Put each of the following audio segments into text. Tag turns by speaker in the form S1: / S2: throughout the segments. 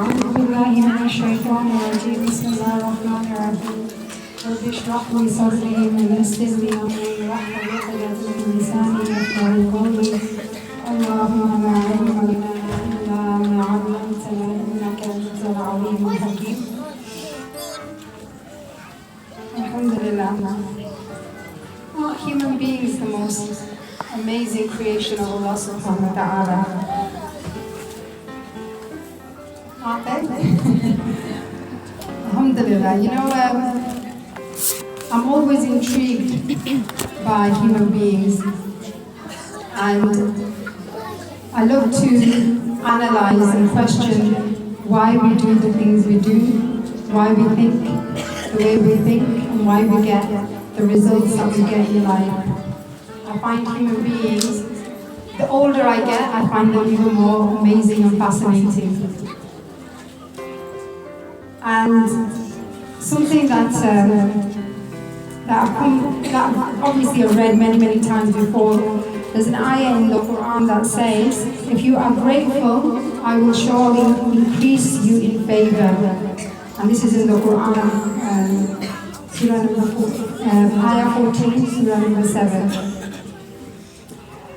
S1: أعوذ بالله من الشيطان الرجيم بسم الله الرحمن الرحيم رب اشرح لي صدري ويسر لي أمري واحلل عقدة من لساني يفقهوا قولي اللهم لا علم لنا إلا ما علمتنا إنك أنت العليم الحكيم. Alhamdulillah. Well, human being is the most amazing creation of Allah subhanahu wa ta'ala. Aren't they? Alhamdulillah. You know, I'm always intrigued by human beings, and I love to analyze and question why we do the things we do, why we think the way we think, and why we get the results that we get in life. I find human beings, the older I get, I find them even more amazing and fascinating. And something that obviously I've read many times before, there's an ayah in the Quran that says, if you are grateful, I will surely increase you in favor. And this is in the Quran, Surah number ayah 14, Surah number 7.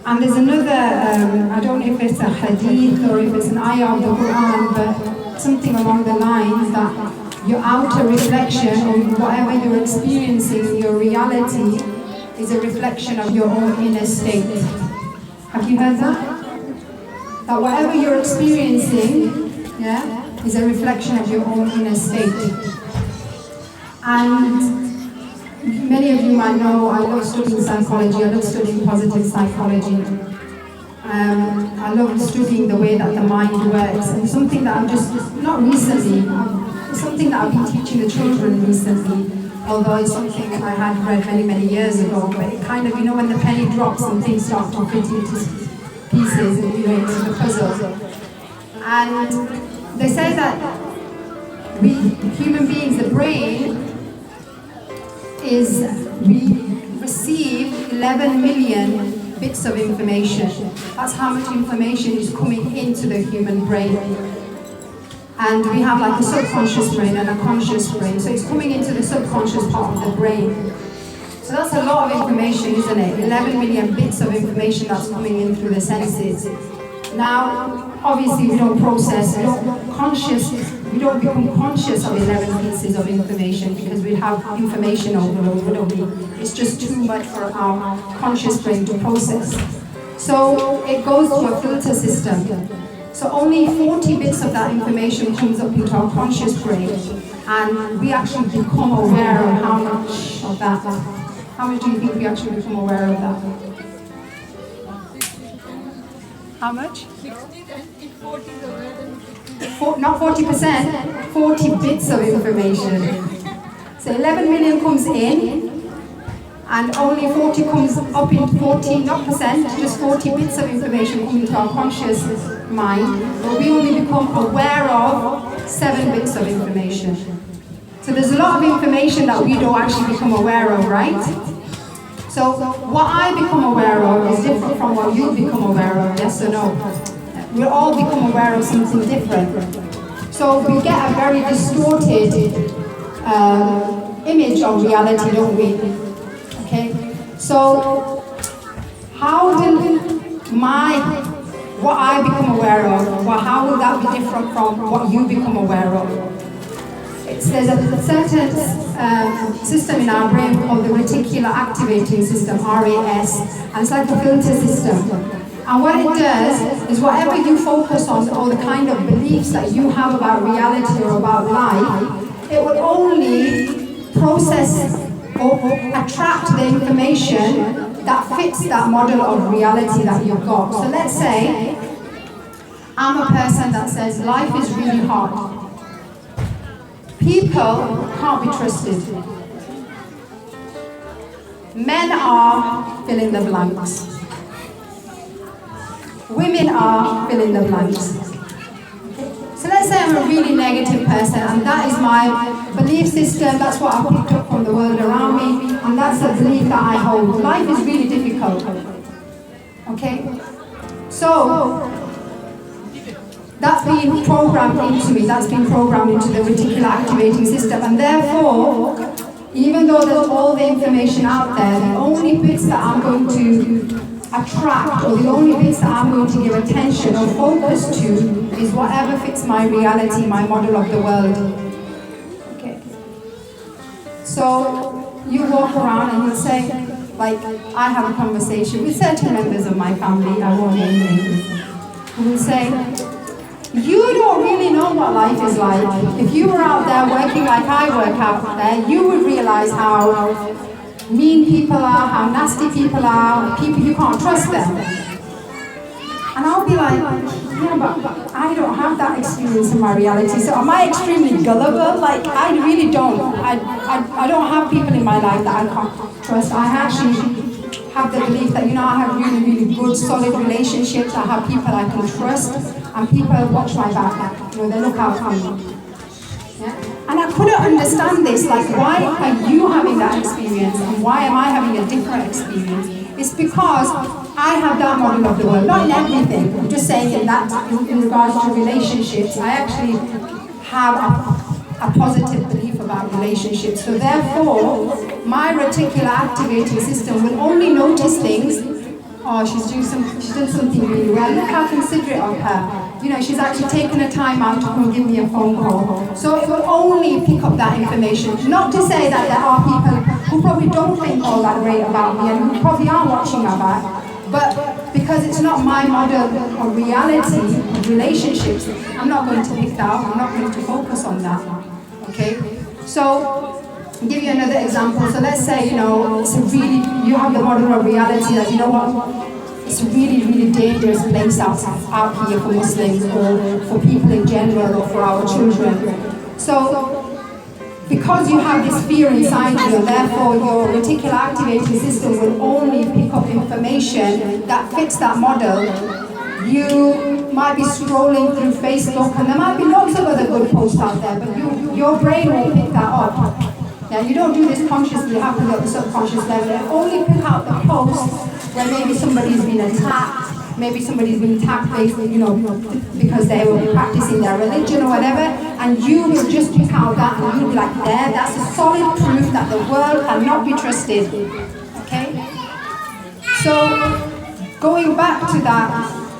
S1: And there's another, I don't know if it's a hadith or if it's an ayah of the Quran, but something along the lines that your outer reflection or whatever you're experiencing, your reality is a reflection of your own inner state. Have you heard that? That whatever you're experiencing, is a reflection of your own inner state. And many of you might know I love studying psychology, I love studying positive psychology. I love studying the way that the mind works, and something that I've just, not recently, something that I've been teaching the children recently, although it's something I had read many years ago, but it kind of, you know, when the penny drops and things start to fit into pieces, and you know, into the puzzle. And they say that we, human beings, the brain, we receive 11 million bits of information. That's how much information is coming into the human brain. And we have like a subconscious brain and a conscious brain. So it's coming into the subconscious part of the brain. So that's a lot of information, isn't it? 11 million bits of information that's coming in through the senses. Now, obviously we don't process, we don't become conscious of 11 pieces of information because we have information overload, wouldn't we? It's just too much for our conscious brain to process. So it goes to a filter system. So only 40 bits of that information comes up into our conscious brain, and we actually become aware of how much of that. How much do you think we actually become aware of that? How much?
S2: 60 and 40 is aware than
S1: 50. Not 40%, 40 bits of information. So 11 million comes in, and only 40 comes up in 40, not percent, just 40 bits of information come into our conscious mind, but we only become aware of 7 bits of information. So there's a lot of information that we don't actually become aware of, right? So what I become aware of is different from what you become aware of, yes or no? We all become aware of something different. So we get a very distorted image of reality, don't we? Okay? So how will what I become aware of, well, how will that be different from what you become aware of? There's a certain system in our brain called the reticular activating system, RAS, and it's like a filter system. And what it does is whatever you focus on, or the kind of beliefs that you have about reality or about life, it will only process or attract the information that fits that model of reality that you've got. So let's say I'm a person that says life is really hard. People can't be trusted. Men are fill in the blanks. Women are fill in the blanks. So let's say I'm a really negative person, and that is my belief system, that's what I picked up from the world around me, and that's the belief that I hold. Life is really difficult. Okay? So, That's been programmed into me, that's been programmed into the reticular activating system, and therefore, even though there's all the information out there, the only bits that I'm going to attract, or the only bits that I'm going to give attention or focus to, is whatever fits my reality, my model of the world. Okay. So you walk around and you'll say, like, I have a conversation with certain members of my family, I won't name names, who will say, you don't really know what life is like. If you were out there working like I work out there, you would realize how mean people are, how nasty people are, people you can't trust them. And I'll be like, yeah, but I don't have that experience in my reality. So am I extremely gullible? Like, I really don't. I don't have people in my life that I can't trust. I actually have the belief that, I have really, really good, solid relationships. I have people I can trust, and people watch my back. They look out for me. Yeah? And I couldn't understand this. Like, why are you having that experience, and why am I having a different experience? It's because I have that model of the world, not in everything. I'm just saying in regards to relationships, I actually have a positive belief about relationships. So therefore, my reticular activating system will only notice things. Oh, she's done something really well. Look how considerate of her. She's actually taken a time out to come give me a phone call. So it will only pick up that information. Not to say that there are people who probably don't think all that great about me and who probably are watching my back. But because it's not my model of reality, of relationships, I'm not going to pick that up. I'm not going to focus on that. Okay? So, I'll give you another example. So let's say, you have the model of reality that, it's a really, really dangerous place out here for Muslims, or for people in general, or for our children. So, because you have this fear inside you, therefore your reticular activating system will only pick up information that fits that model. You might be scrolling through Facebook, and there might be lots of other good posts out there, but your brain won't pick that up. Now, you don't do this consciously, you have to go at the subconscious level. And only pick out the posts where maybe somebody's been attacked, maybe somebody's been attacked because they were practicing their religion or whatever, and you will just pick out that and you'll be like, that's a solid proof that the world cannot be trusted. Okay? So, going back to that,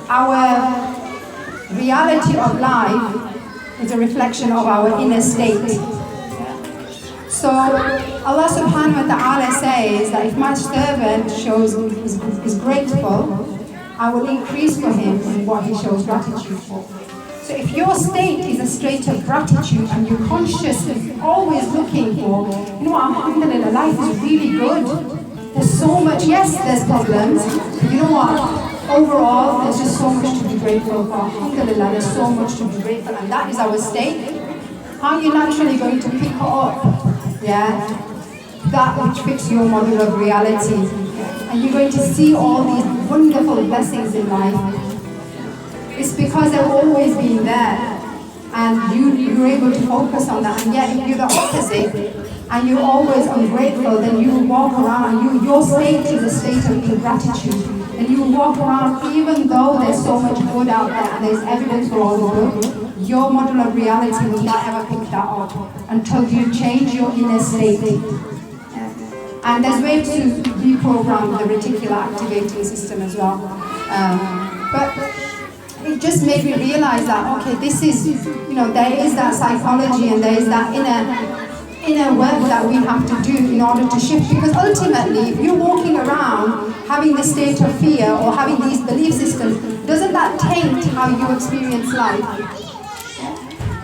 S1: our reality of life is a reflection of our inner state. So Allah subhanahu wa ta'ala says that if my servant is grateful, I will increase for him in what he shows gratitude for. So if your state is a state of gratitude and you're consciously always looking for, alhamdulillah, life is really good. There's so much, yes, there's problems, but you know what? Overall, there's just so much to be grateful for. Alhamdulillah, there's so much to be grateful, and that is our state. How are you naturally going to pick up? That which fits your model of reality. And you're going to see all these wonderful blessings in life. It's because they've always been there. And you're able to focus on that. And yet if you're the opposite, and you're always ungrateful, then you will walk around and your state is a state of ingratitude. And you will walk around even though there's so much good out there and there's evidence for all the good. Your model of reality will not ever pick that up until you change your inner state. And there's ways to reprogram the reticular activating system as well. But it just made me realize that, okay, this is, there is that psychology and there is that inner work that we have to do in order to shift. Because ultimately, if you're walking around having this state of fear or having these belief systems, doesn't that taint how you experience life?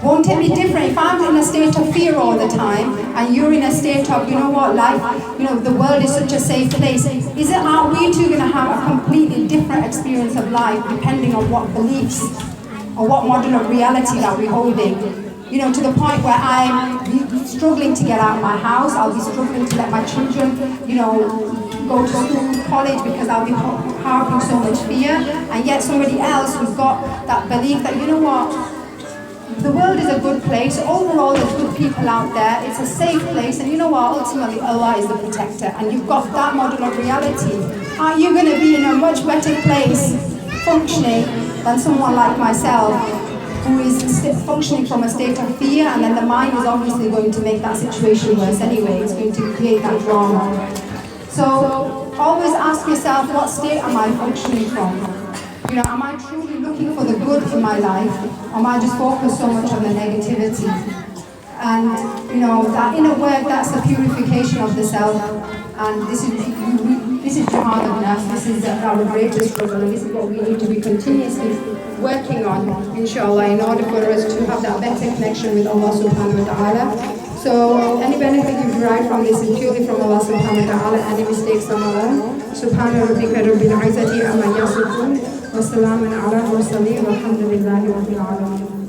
S1: Won't it be different if I'm in a state of fear all the time and you're in a state of, life, the world is such a safe place? Aren't we two going to have a completely different experience of life depending on what beliefs or what model of reality that we're holding? To the point where I'm struggling to get out of my house, I'll be struggling to let my children, go to school, college, because I'll be harboring so much fear, and yet somebody else who's got that belief that, the world is a good place, overall there's good people out there, it's a safe place, and ultimately Allah is the protector, and you've got that model of reality. Aren't you going to be in a much better place functioning than someone like myself functioning from a state of fear, and then the mind is obviously going to make that situation worse anyway. It's going to create that drama. So always ask yourself, what state am I functioning from? You know, am I truly looking for the good in my life, or am I just focused so much on the negativity? And you know, that inner work, that's the purification of the self. And this is jihad of nafs. This is our greatest struggle, and this is what we need to be continuously working on, inshallah, in order for us to have that better connection with Allah subhanahu wa ta'ala. So any benefit you derive from this is purely from Allah subhanahu wa ta'ala. Any mistakes on our own. Subhana rabbika rabbil izzati amma yasifun. Wa salamun ala mursaleen walhamdulillahi rabbil alamin.